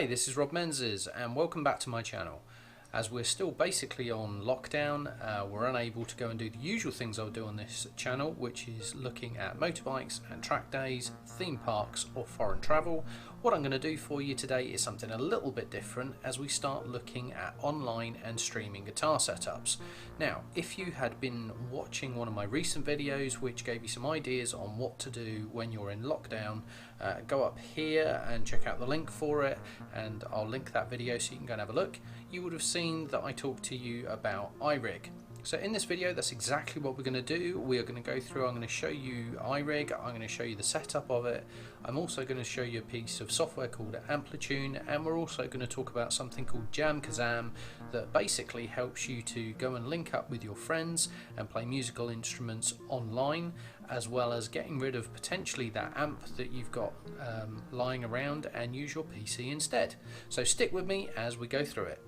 Hi, this is Rob Menzies and welcome back to my channel. As we're still basically on lockdown, we're unable to go and do the usual things I'll do on this channel, which is looking at motorbikes and track days, theme parks or foreign travel. What I'm going to do for you today is something a little bit different as we start looking at online and streaming guitar setups. Now, if you had been watching one of my recent videos which gave you some ideas on what to do when you're in lockdown, go up here and check out the link for it, and I'll link that video so you can go and have a look. You would have seen that I talked to you about iRig. So in this video, that's exactly what we're going to do. We are going to go through, I'm going to show you iRig, I'm going to show you the setup of it. I'm also going to show you a piece of software called Amplitune, and we're also going to talk about something called JamKasam that basically helps you to go and link up with your friends and play musical instruments online, as well as getting rid of potentially that amp that you've got lying around and use your PC instead. So stick with me as we go through it.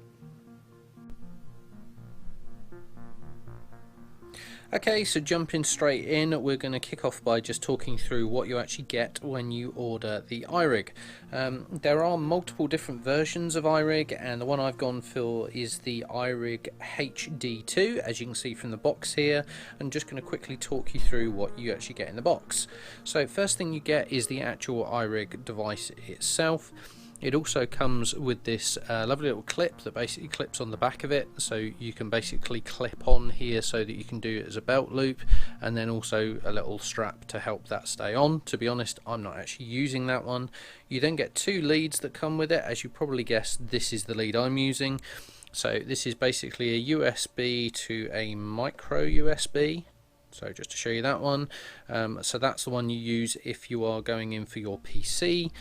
Okay, so jumping straight in, we're going to kick off by just talking through what you actually get when you order the iRig. There are multiple different versions of iRig, and the one I've gone for is the iRig HD2, as you can see from the box here. I'm just going to quickly talk you through what you actually get in the box. So first thing you get is the actual iRig device itself. It also comes with this lovely little clip that basically clips on the back of it, so you can basically clip on here so that you can do it as a belt loop, and then also a little strap to help that stay on. To be honest, I'm not actually using that one. You then get two leads that come with it. As you probably guessed, this is the lead I'm using. So this is basically a USB to a micro USB. So just to show you that one, so that's the one you use if you are going in for your PC.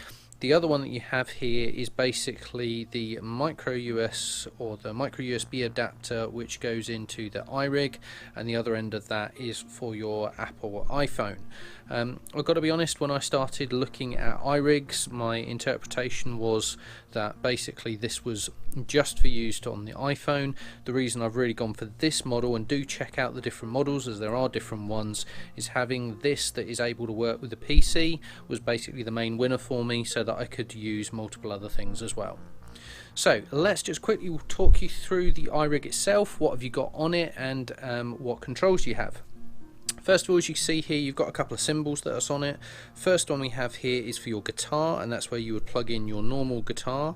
The other one that you have here is basically the micro USB adapter, which goes into the iRig, and the other end of that is for your Apple iPhone. I've got to be honest, when I started looking at iRigs, my interpretation was that basically this was just for use on the iPhone. The reason I've really gone for this model, and do check out the different models as there are different ones, is having this that is able to work with the PC was basically the main winner for me, so that I could use multiple other things as well. So let's just quickly talk you through the iRig itself. What have you got on it, and what controls you have. First of all, as you see here, you've got a couple of cymbals that are on it. First one we have here is for your guitar, and that's where you would plug in your normal guitar.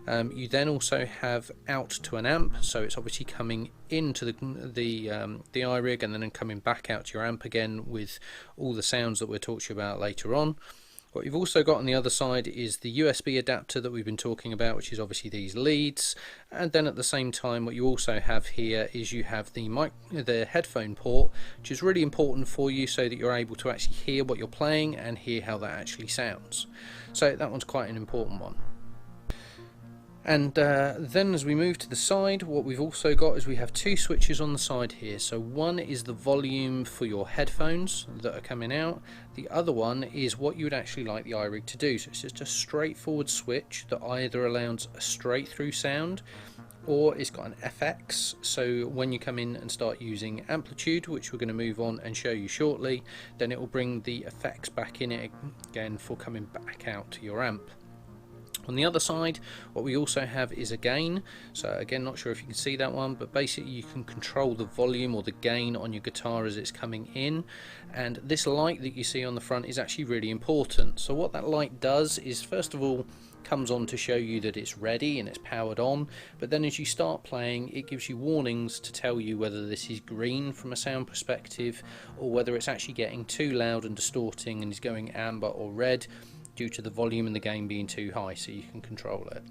You then also have out to an amp, so it's obviously coming into the iRig and then coming back out to your amp again with all the sounds that we'll talk to you about later on. What you've also got on the other side is the USB adapter that we've been talking about, which is obviously these leads. And then at the same time, what you also have here is you have the headphone port, which is really important for you so that you're able to actually hear what you're playing and hear how that actually sounds. So that one's quite an important one. And then as we move to the side, what we've also got is we have two switches on the side here. So one is the volume for your headphones that are coming out. The other one is what you would actually like the iRig to do. So it's just a straightforward switch that either allows a straight through sound, or it's got an FX, so when you come in and start using Amplitude, which we're going to move on and show you shortly, then it will bring the effects back in it again for coming back out to your amp. On the other side, what we also have is a gain. So again, not sure if you can see that one, but basically you can control the volume or the gain on your guitar as it's coming in. And this light that you see on the front is actually really important. So what that light does is, first of all, comes on to show you that it's ready and it's powered on, but then as you start playing, it gives you warnings to tell you whether this is green from a sound perspective, or whether it's actually getting too loud and distorting and is going amber or red, due to the volume and the gain being too high, so you can control it.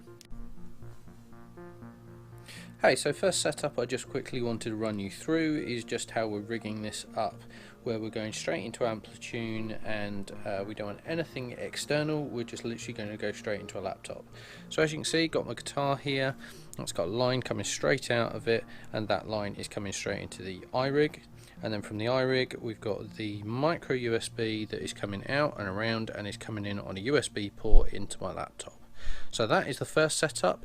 Hey, so first setup I just quickly wanted to run you through is just how we're rigging this up, where we're going straight into Amplitune, and we don't want anything external, we're just literally going to go straight into a laptop. So as you can see, got my guitar here, it's got a line coming straight out of it, and that line is coming straight into the iRig. And then from the iRig, we've got the micro USB that is coming out and around and is coming in on a USB port into my laptop. So that is the first setup.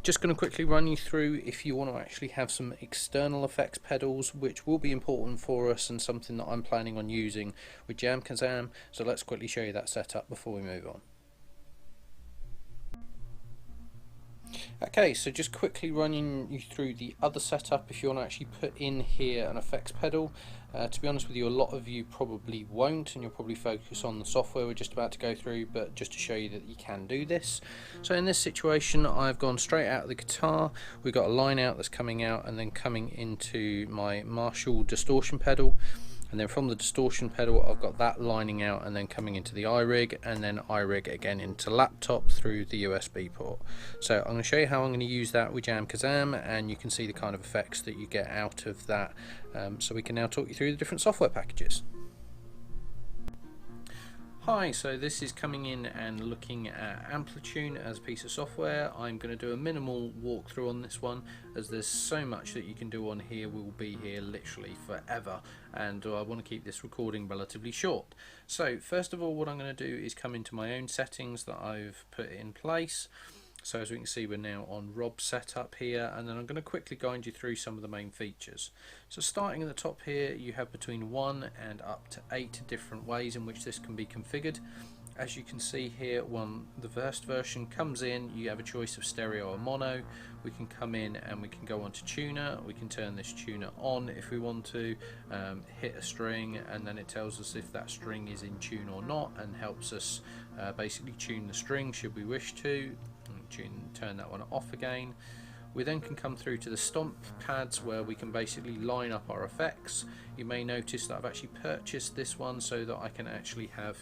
Just going to quickly run you through if you want to actually have some external effects pedals, which will be important for us and something that I'm planning on using with JamKazam. So let's quickly show you that setup before we move on. Okay, so just quickly running you through the other setup. If you want to actually put in here an effects pedal, to be honest with you, a lot of you probably won't, and you'll probably focus on the software we're just about to go through, but just to show you that you can do this. So in this situation, I've gone straight out of the guitar. We've got a line out that's coming out and then coming into my Marshall distortion pedal. And then from the distortion pedal, I've got that lining out and then coming into the iRig, and then iRig again into laptop through the USB port. So I'm going to show you how I'm going to use that with JamKazam, and you can see the kind of effects that you get out of that. So we can now talk you through the different software packages. Hi, so this is coming in and looking at Amplitune as a piece of software. I'm going to do a minimal walkthrough on this one, as there's so much that you can do on here. We'll be here literally forever, and I want to keep this recording relatively short. So first of all, what I'm going to do is come into my own settings that I've put in place. So as we can see, we're now on Rob's setup here, and then I'm going to quickly guide you through some of the main features. So starting at the top here, you have between 1 and up to 8 different ways in which this can be configured. As you can see here, when the first version comes in, you have a choice of stereo or mono. We can come in and we can go on to tuner. We can turn this tuner on if we want to, hit a string, and then it tells us if that string is in tune or not, and helps us basically tune the string should we wish to. Turn that one off again. We then can come through to the stomp pads, where we can basically line up our effects. You may notice that I've actually purchased this one so that I can actually have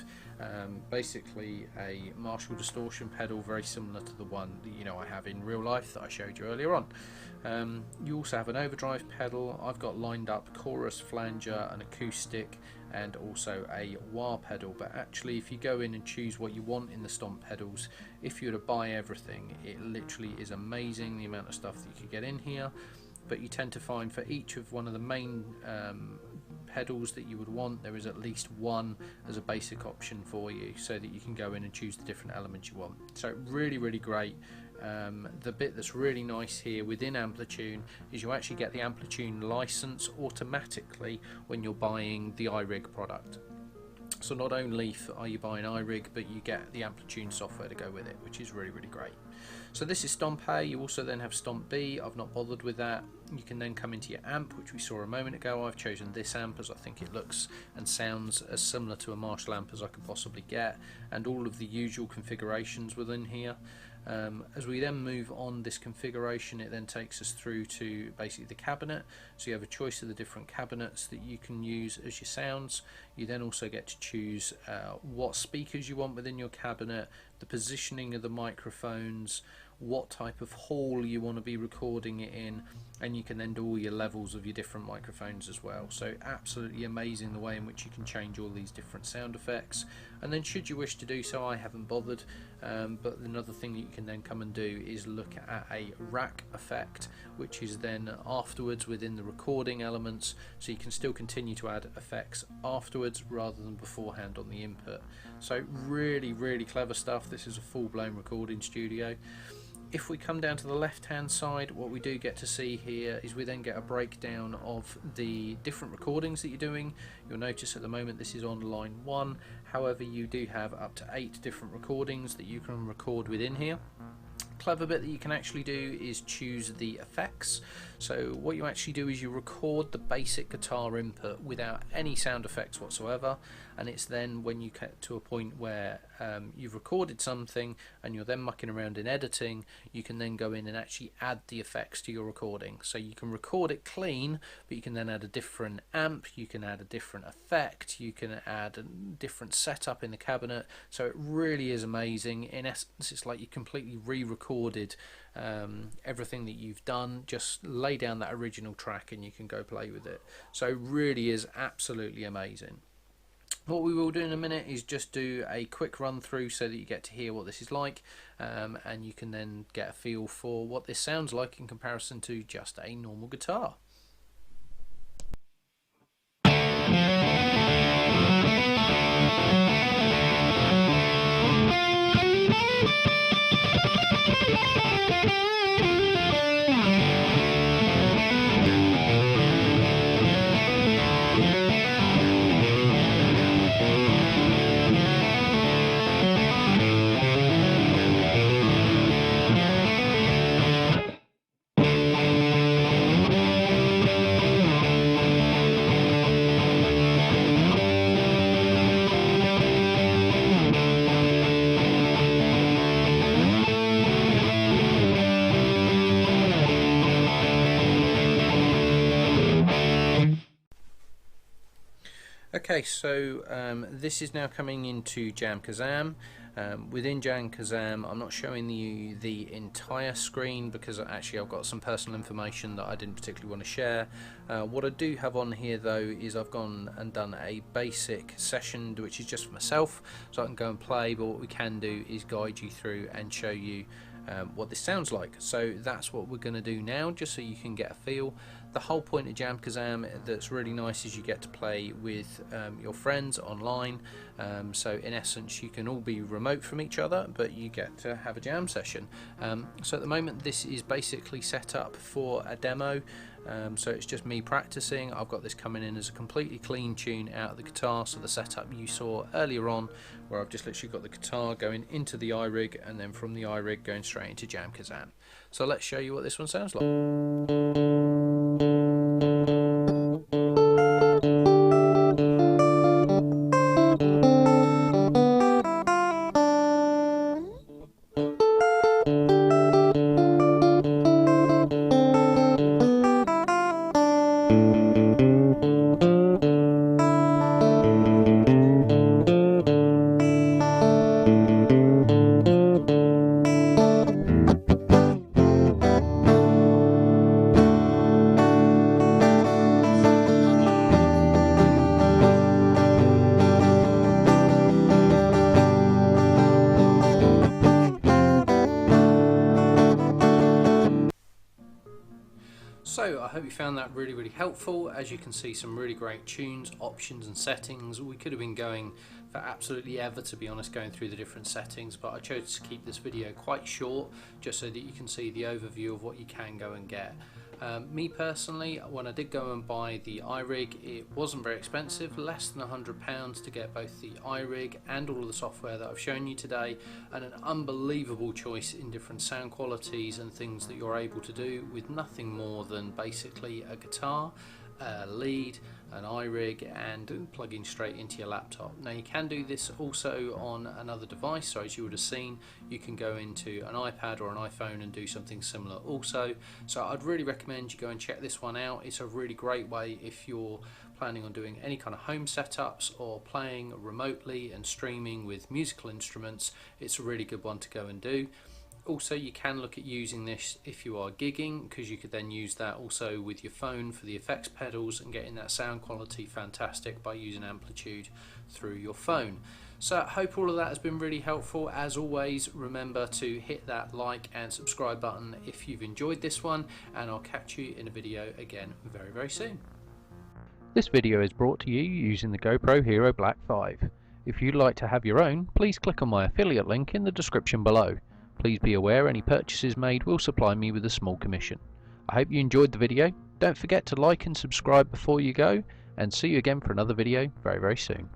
basically a Marshall distortion pedal very similar to the one that I have in real life that I showed you earlier on. You also have an overdrive pedal. I've got lined up chorus, flanger, an acoustic, and also a wah pedal. But actually, if you go in and choose what you want in the stomp pedals, if you were to buy everything, it literally is amazing the amount of stuff that you could get in here. But you tend to find for each of one of the main pedals that you would want, there is at least one as a basic option for you, so that you can go in and choose the different elements you want. So really, really great. The bit that's really nice here within Amplitune is you actually get the Amplitune license automatically when you're buying the iRig product. So not only are you buying iRig, but you get the Amplitune software to go with it, which is really, really great. So this is Stomp A. You also then have Stomp B. I've not bothered with that. You can then come into your amp, which we saw a moment ago. I've chosen this amp as I think it looks and sounds as similar to a Marshall amp as I could possibly get, and all of the usual configurations within here. As we then move on this configuration, it then takes us through to basically the cabinet. So you have a choice of the different cabinets that you can use as your sounds. You then also get to choose what speakers you want within your cabinet, the positioning of the microphones, what type of hall you want to be recording it in, and you can then do all your levels of your different microphones as well. So absolutely amazing the way in which you can change all these different sound effects. And then should you wish to do so, I haven't bothered, but another thing that you can then come and do is look at a rack effect, which is then afterwards within the recording elements, so you can still continue to add effects afterwards rather than beforehand on the input. So really, really clever stuff. This is a full-blown recording studio. If we come down to the left hand side, what we do get to see here is we then get a breakdown of the different recordings that you're doing. You'll notice at the moment this is on line 1, however you do have up to 8 different recordings that you can record within here. Clever bit that you can actually do is choose the effects. So what you actually do is you record the basic guitar input without any sound effects whatsoever, and it's then when you get to a point where you've recorded something and you're then mucking around in editing, you can then go in and actually add the effects to your recording. So you can record it clean, but you can then add a different amp, you can add a different effect, you can add a different setup in the cabinet. So it really is amazing. In essence, it's like you completely re-recorded everything that you've done. Just lay down that original track and you can go play with it. So it really is absolutely amazing. What we will do in a minute is just do a quick run through so that you get to hear what this is like, and you can then get a feel for what this sounds like in comparison to just a normal guitar. Okay, so this is now coming into JamKasam. Within JamKasam, I'm not showing you the entire screen because actually I've got some personal information that I didn't particularly want to share. What I do have on here though is I've gone and done a basic session which is just for myself, so I can go and play, but what we can do is guide you through and show you what this sounds like. So that's what we're going to do now, just so you can get a feel. The whole point of JamKasam that's really nice is you get to play with your friends online, so in essence you can all be remote from each other, but you get to have a jam session. So at the moment this is basically set up for a demo, so it's just me practicing. I've got this coming in as a completely clean tune out of the guitar, so the setup you saw earlier on where I've just literally got the guitar going into the iRig and then from the iRig going straight into JamKasam. So let's show you what this one sounds like. So I hope you found that really helpful. As you can see, some really great tunes, options and settings. We could have been going for absolutely ever, to be honest, going through the different settings, but I chose to keep this video quite short just so that you can see the overview of what you can go and get. Me personally, when I did go and buy the iRig, it wasn't very expensive, less than £100 to get both the iRig and all of the software that I've shown you today, and an unbelievable choice in different sound qualities and things that you're able to do with nothing more than basically a guitar, a lead, an iRig, and plugging straight into your laptop. Now you can do this also on another device, so as you would have seen you can go into an iPad or an iPhone and do something similar also. So I'd really recommend you go and check this one out. It's a really great way if you're planning on doing any kind of home setups or playing remotely and streaming with musical instruments. It's a really good one to go and do. Also, you can look at using this if you are gigging, because you could then use that also with your phone for the effects pedals and getting that sound quality fantastic by using Amplitude through your phone. So I hope all of that has been really helpful. As always, remember to hit that like and subscribe button if you've enjoyed this one, and I'll catch you in a video again very soon. This video is brought to you using the GoPro Hero Black 5. If you'd like to have your own, please click on my affiliate link in the description below. Please be aware any purchases made will supply me with a small commission. I hope you enjoyed the video. Don't forget to like and subscribe before you go, and see you again for another video very soon.